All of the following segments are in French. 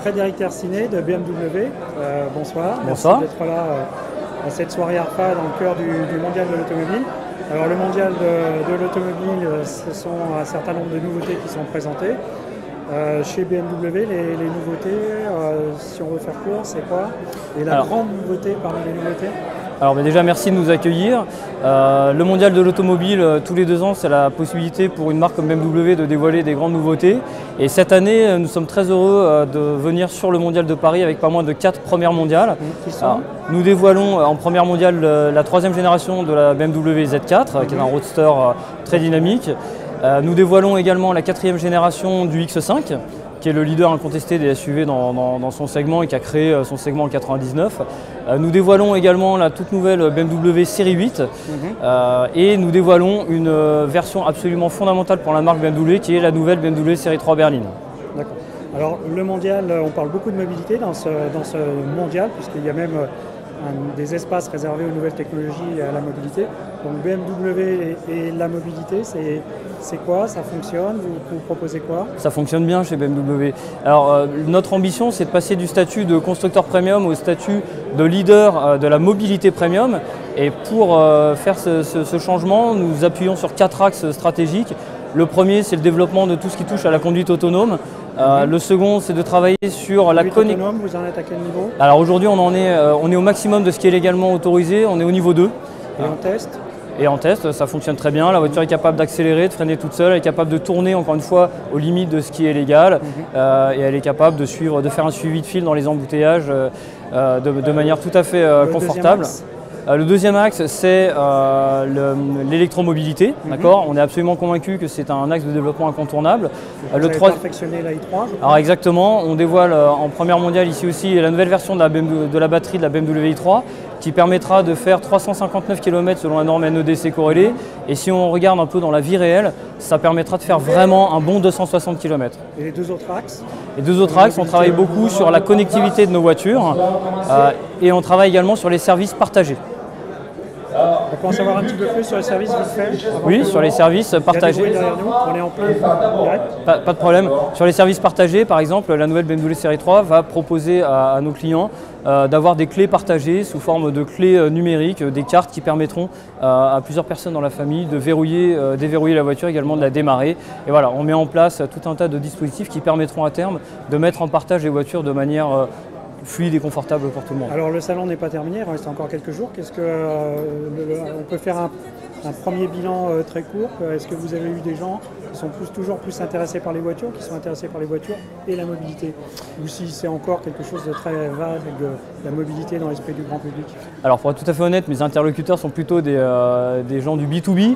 Frédéric Tercinet de BMW. Bonsoir. Bonsoir. Merci d'être là à cette soirée ARPA dans le cœur du mondial de l'automobile. Alors le mondial de l'automobile, ce sont un certain nombre de nouveautés qui sont présentées. Chez BMW, les nouveautés, si on veut faire court, c'est quoi? Et la grande nouveauté parmi les nouveautés? Alors déjà merci de nous accueillir. Le mondial de l'automobile, tous les 2 ans, c'est la possibilité pour une marque comme BMW de dévoiler des grandes nouveautés. Et cette année, nous sommes très heureux de venir sur le mondial de Paris avec pas moins de 4 premières mondiales. Alors, nous dévoilons en première mondiale la 3e génération de la BMW Z4, qui est un roadster très dynamique. Nous dévoilons également la 4e génération du X5, qui est le leader incontesté des SUV dans son segment et qui a créé son segment en 99. Nous dévoilons également la toute nouvelle BMW Série 8 et nous dévoilons une version absolument fondamentale pour la marque BMW qui est la nouvelle BMW Série 3 berline. D'accord. Alors le mondial, on parle beaucoup de mobilité dans ce mondial puisqu'il y a même des espaces réservés aux nouvelles technologies et à la mobilité. Donc BMW et la mobilité, c'est quoi? Ça fonctionne? Vous proposez quoi? Ça fonctionne bien chez BMW. Alors notre ambition, c'est de passer du statut de constructeur premium au statut de leader de la mobilité premium. Et pour faire ce changement, nous appuyons sur 4 axes stratégiques. Le premier, c'est le développement de tout ce qui touche à la conduite autonome. Le second, c'est de travailler sur la connexion. Autonome, vous en êtes à quel niveau? Alors aujourd'hui, on est au maximum de ce qui est légalement autorisé. On est au niveau 2. Et en test? Et en test, ça fonctionne très bien. La voiture est capable d'accélérer, de freiner toute seule. Elle est capable de tourner, encore une fois, aux limites de ce qui est légal. Et elle est capable de faire un suivi de fil dans les embouteillages de manière tout à fait confortable. Le deuxième axe, c'est l'électromobilité. On est absolument convaincu que c'est un axe de développement incontournable. Vous avez perfectionné la i3, je crois. Alors exactement, on dévoile en première mondiale ici aussi la nouvelle version de la batterie de la BMW i3 qui permettra de faire 359 km selon la norme NEDC corrélée. Et si on regarde un peu dans la vie réelle, ça permettra de faire vraiment un bon 260 km. Et les 2 autres axes? Les 2 autres axes, on travaille beaucoup sur la connectivité de nos voitures et on travaille également sur les services partagés. On peut en savoir un petit peu plus sur les services vite fait? Oui, sur les services partagés. Il y a des bruits derrière nous, on est en plein direct. Pas de problème. Sur les services partagés, par exemple, la nouvelle BMW Série 3 va proposer à nos clients d'avoir des clés partagées sous forme de clés numériques, des cartes qui permettront à plusieurs personnes dans la famille de déverrouiller la voiture, également de la démarrer. Et voilà, on met en place tout un tas de dispositifs qui permettront à terme de mettre en partage les voitures de manière fluide et confortable pour tout le monde. Alors le salon n'est pas terminé, il reste encore quelques jours. Qu'est-ce que on peut faire un premier bilan très court? Est-ce que vous avez eu des gens qui sont toujours plus intéressés par les voitures, qui sont intéressés par les voitures et la mobilité? Ou si c'est encore quelque chose de très vague, la mobilité dans l'esprit du grand public? Alors pour être tout à fait honnête, mes interlocuteurs sont plutôt des gens du B2B,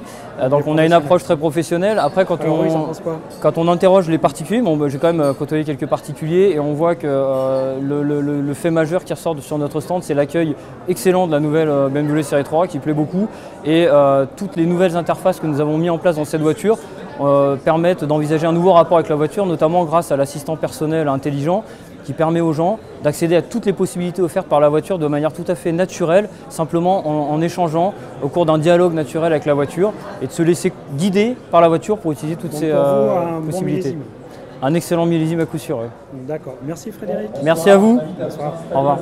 donc on a une approche très professionnelle. Après quand on interroge les particuliers, j'ai quand même côtoyé quelques particuliers et on voit que le fait majeur qui ressort sur notre stand, c'est l'accueil excellent de la nouvelle BMW Série 3 qui plaît beaucoup et toutes les nouvelles interfaces que nous avons mis en place dans cette voiture permettent d'envisager un nouveau rapport avec la voiture, notamment grâce à l'assistant personnel intelligent qui permet aux gens d'accéder à toutes les possibilités offertes par la voiture de manière tout à fait naturelle, simplement en échangeant au cours d'un dialogue naturel avec la voiture et de se laisser guider par la voiture pour utiliser toutes ces possibilités. Bon, un excellent millésime à coup sûr. Oui. D'accord. Merci Frédéric. Merci à vous. Bonsoir. Au revoir.